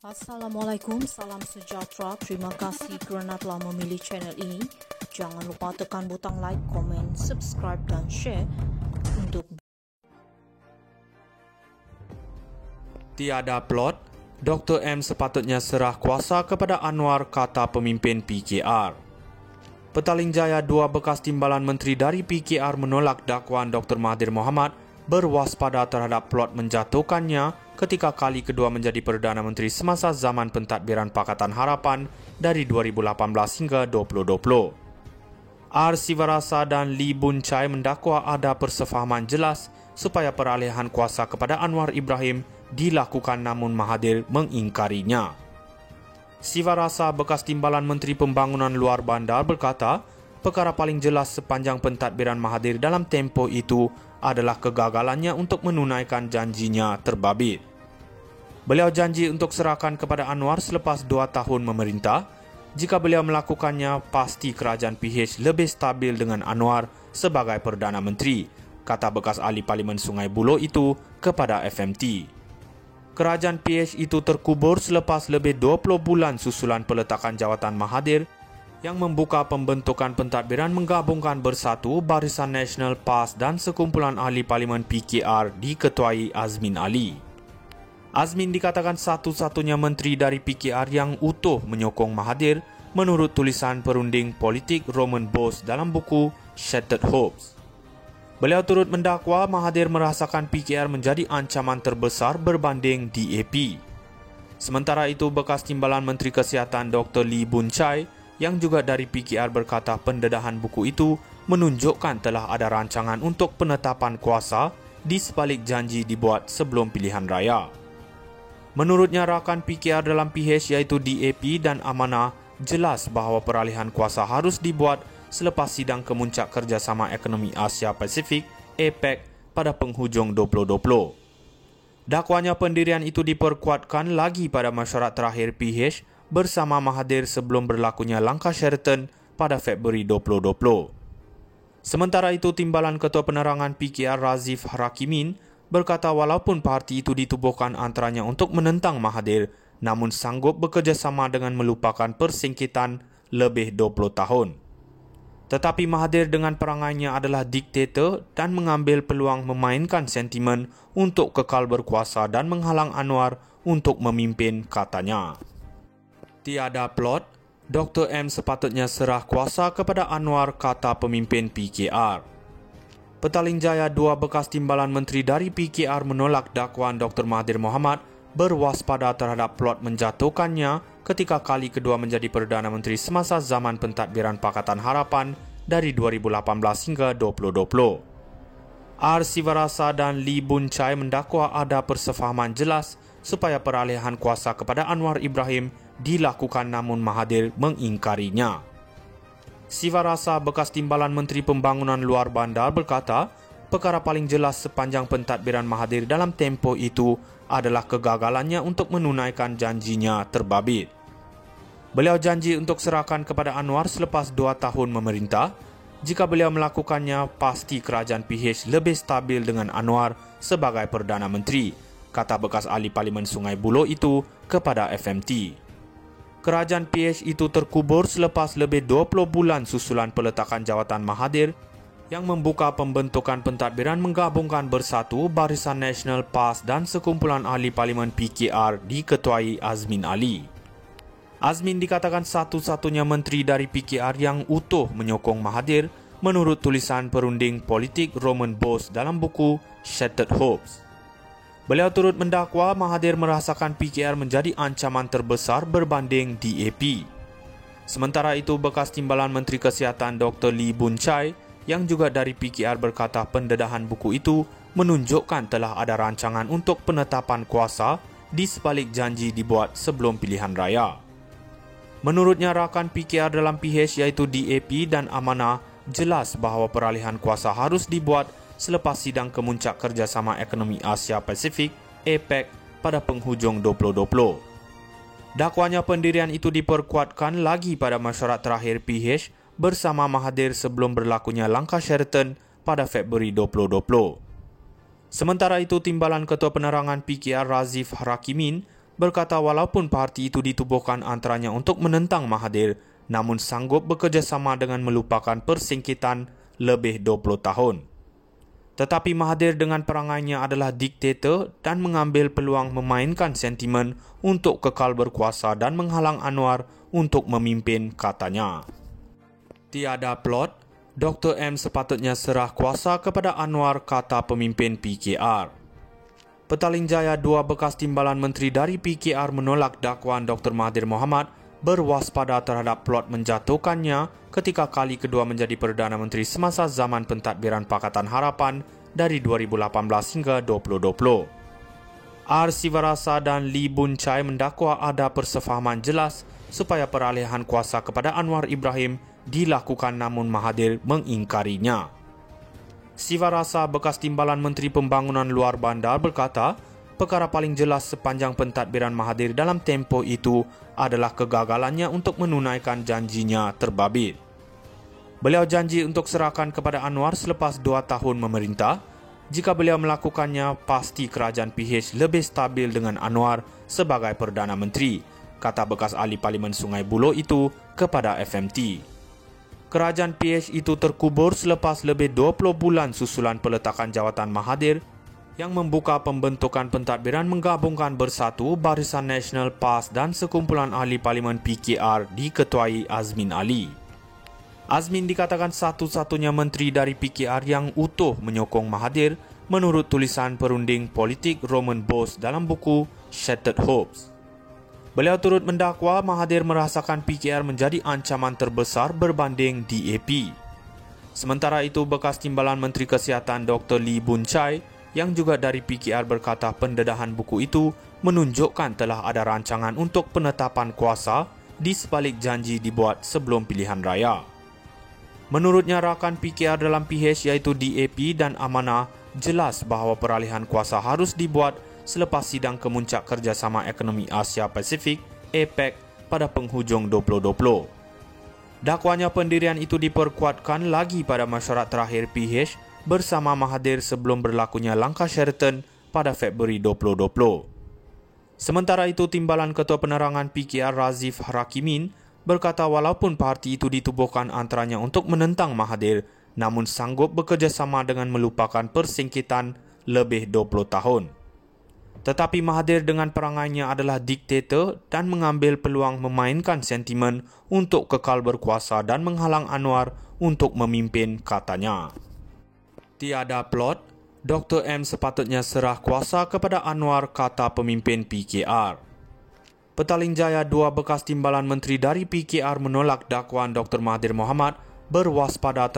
Assalamualaikum, salam sejahtera. Terima kasih kerana telah memilih channel ini. Jangan lupa tekan butang like, komen, subscribe dan share untuk Tiada plot, Dr. M sepatutnya serah kuasa kepada Anwar, kata pemimpin PKR. Petaling Jaya, dua bekas timbalan menteri dari PKR menolak dakwaan Dr. Mahathir Mohamad berwaspada terhadap plot menjatuhkannya ketika kali kedua menjadi Perdana Menteri semasa zaman pentadbiran Pakatan Harapan dari 2018 hingga 2020. R. Sivarasa dan Lee Boon Chye mendakwa ada persefahaman jelas supaya peralihan kuasa kepada Anwar Ibrahim dilakukan, namun Mahathir mengingkarinya. Sivarasa, bekas timbalan Menteri Pembangunan Luar Bandar, berkata, perkara paling jelas sepanjang pentadbiran Mahathir dalam tempoh itu adalah kegagalannya untuk menunaikan janjinya terbabit. Beliau janji untuk serahkan kepada Anwar selepas 2 tahun memerintah. Jika beliau melakukannya, pasti kerajaan PH lebih stabil dengan Anwar sebagai Perdana Menteri, kata bekas ahli Parlimen Sungai Buloh itu kepada FMT. Kerajaan PH itu terkubur selepas lebih 20 bulan susulan peletakan jawatan Mahathir yang membuka pembentukan pentadbiran menggabungkan bersatu Barisan Nasional PAS dan sekumpulan ahli Parlimen PKR diketuai Azmin Ali. Azmin dikatakan satu-satunya menteri dari PKR yang utuh menyokong Mahathir menurut tulisan perunding politik Roman Bose dalam buku Shattered Hopes. Beliau turut mendakwa Mahathir merasakan PKR menjadi ancaman terbesar berbanding DAP. Sementara itu, bekas timbalan Menteri Kesihatan Dr. Lee Boon Chye yang juga dari PKR berkata pendedahan buku itu menunjukkan telah ada rancangan untuk penetapan kuasa di sebalik janji dibuat sebelum pilihan raya. Menurutnya, rakan PKR dalam PH iaitu DAP dan Amanah jelas bahawa peralihan kuasa harus dibuat selepas sidang kemuncak kerjasama ekonomi Asia Pasifik APEC pada penghujung 2020. Dakwanya pendirian itu diperkuatkan lagi pada mesyuarat terakhir PH bersama Mahathir sebelum berlakunya langkah Sheraton pada Februari 2020. Sementara itu, timbalan Ketua Penerangan PKR Razif Rakimin berkata walaupun parti itu ditubuhkan antaranya untuk menentang Mahathir, namun sanggup bekerjasama dengan melupakan persingkitan lebih 20 tahun. Tetapi Mahathir dengan perangainya adalah diktator dan mengambil peluang memainkan sentimen untuk kekal berkuasa dan menghalang Anwar untuk memimpin, katanya. Tiada plot, Dr. M sepatutnya serah kuasa kepada Anwar, kata pemimpin PKR. Petaling Jaya, dua bekas timbalan menteri dari PKR menolak dakwaan Dr. Mahathir Mohamad berwaspada terhadap plot menjatuhkannya ketika kali kedua menjadi Perdana Menteri semasa zaman pentadbiran Pakatan Harapan dari 2018 hingga 2020. R. Sivarasa dan Lee Boon Chye mendakwa ada persefahaman jelas supaya peralihan kuasa kepada Anwar Ibrahim dilakukan, namun Mahathir mengingkarinya. Sivarasa, bekas timbalan Menteri Pembangunan Luar Bandar, berkata, perkara paling jelas sepanjang pentadbiran Mahathir dalam tempoh itu adalah kegagalannya untuk menunaikan janjinya terbabit. Beliau janji untuk serahkan kepada Anwar selepas 2 tahun memerintah. Jika beliau melakukannya, pasti kerajaan PH lebih stabil dengan Anwar sebagai Perdana Menteri, kata bekas ahli Parlimen Sungai Buloh itu kepada FMT. Kerajaan PH itu terkubur selepas lebih 20 bulan susulan peletakan jawatan Mahathir yang membuka pembentukan pentadbiran menggabungkan bersatu Barisan Nasional PAS dan sekumpulan ahli Parlimen PKR diketuai Azmin Ali. Azmin dikatakan satu-satunya menteri dari PKR yang utuh menyokong Mahathir menurut tulisan perunding politik Roman Bose dalam buku Shattered Hopes. Beliau turut mendakwa Mahathir merasakan PKR menjadi ancaman terbesar berbanding DAP. Sementara itu, bekas timbalan Menteri Kesihatan Dr. Lee Boon Chye yang juga dari PKR berkata pendedahan buku itu menunjukkan telah ada rancangan untuk penetapan kuasa di sebalik janji dibuat sebelum pilihan raya. Menurutnya, rakan PKR dalam PH iaitu DAP dan Amanah jelas bahawa peralihan kuasa harus dibuat selepas sidang kemuncak kerjasama ekonomi Asia Pasifik APEC pada penghujung 2020. Dakwanya pendirian itu diperkuatkan lagi pada mesyuarat terakhir PH bersama Mahathir sebelum berlakunya langkah Sheraton pada Februari 2020. Sementara itu, timbalan Ketua Penerangan PKR Razif Rakimin berkata walaupun parti itu ditubuhkan antaranya untuk menentang Mahathir, namun sanggup bekerjasama dengan melupakan persingkitan lebih 20 tahun. Tetapi Mahathir dengan perangainya adalah diktator dan mengambil peluang memainkan sentimen untuk kekal berkuasa dan menghalang Anwar untuk memimpin, katanya. Tiada plot, Dr. M sepatutnya serah kuasa kepada Anwar, kata pemimpin PKR. Petaling Jaya, dua bekas timbalan menteri dari PKR menolak dakwaan Dr. Mahathir Mohamad berwaspada terhadap plot menjatuhkannya ketika kali kedua menjadi Perdana Menteri semasa zaman pentadbiran Pakatan Harapan dari 2018 hingga 2020. R. Sivarasa dan Lee Boon Chye mendakwa ada persefahaman jelas supaya peralihan kuasa kepada Anwar Ibrahim dilakukan, namun Mahathir mengingkarinya. Sivarasa, bekas timbalan Menteri Pembangunan Luar Bandar, berkata, perkara paling jelas sepanjang pentadbiran Mahathir dalam tempoh itu adalah kegagalannya untuk menunaikan janjinya terbabit. Beliau janji untuk serahkan kepada Anwar selepas 2 tahun memerintah. Jika beliau melakukannya, pasti kerajaan PH lebih stabil dengan Anwar sebagai Perdana Menteri, kata bekas ahli Parlimen Sungai Buloh itu kepada FMT. Kerajaan PH itu terkubur selepas lebih 20 bulan susulan peletakan jawatan Mahathir yang membuka pembentukan pentadbiran menggabungkan bersatu Barisan Nasional PAS dan sekumpulan ahli Parlimen PKR diketuai Azmin Ali. Azmin dikatakan satu-satunya menteri dari PKR yang utuh menyokong Mahathir menurut tulisan perunding politik Roman Bose dalam buku Shattered Hopes. Beliau turut mendakwa Mahathir merasakan PKR menjadi ancaman terbesar berbanding DAP. Sementara itu, bekas timbalan Menteri Kesihatan Dr. Lee Boon Chye yang juga dari PKR berkata pendedahan buku itu menunjukkan telah ada rancangan untuk penetapan kuasa di sebalik janji dibuat sebelum pilihan raya. Menurutnya, rakan PKR dalam PH iaitu DAP dan Amanah jelas bahawa peralihan kuasa harus dibuat selepas sidang kemuncak kerjasama ekonomi Asia Pasifik APEC pada penghujung 2020. Dakwanya pendirian itu diperkuatkan lagi pada mesyuarat terakhir PH bersama Mahathir sebelum berlakunya langkah Sheraton pada Februari 2020. Sementara itu, Timbalan Ketua Penerangan PKR Razif Rakimin berkata walaupun parti itu ditubuhkan antaranya untuk menentang Mahathir, namun sanggup bekerjasama dengan melupakan persingkitan lebih 20 tahun. Tetapi Mahathir dengan perangainya adalah diktator dan mengambil peluang memainkan sentimen untuk kekal berkuasa dan menghalang Anwar untuk memimpin, katanya. Tiada plot, Dr. M sepatutnya serah kuasa kepada Anwar, kata pemimpin PKR. Petaling Jaya, dua bekas timbalan menteri dari PKR menolak dakwaan Dr. Mahathir Mohamad berwaspada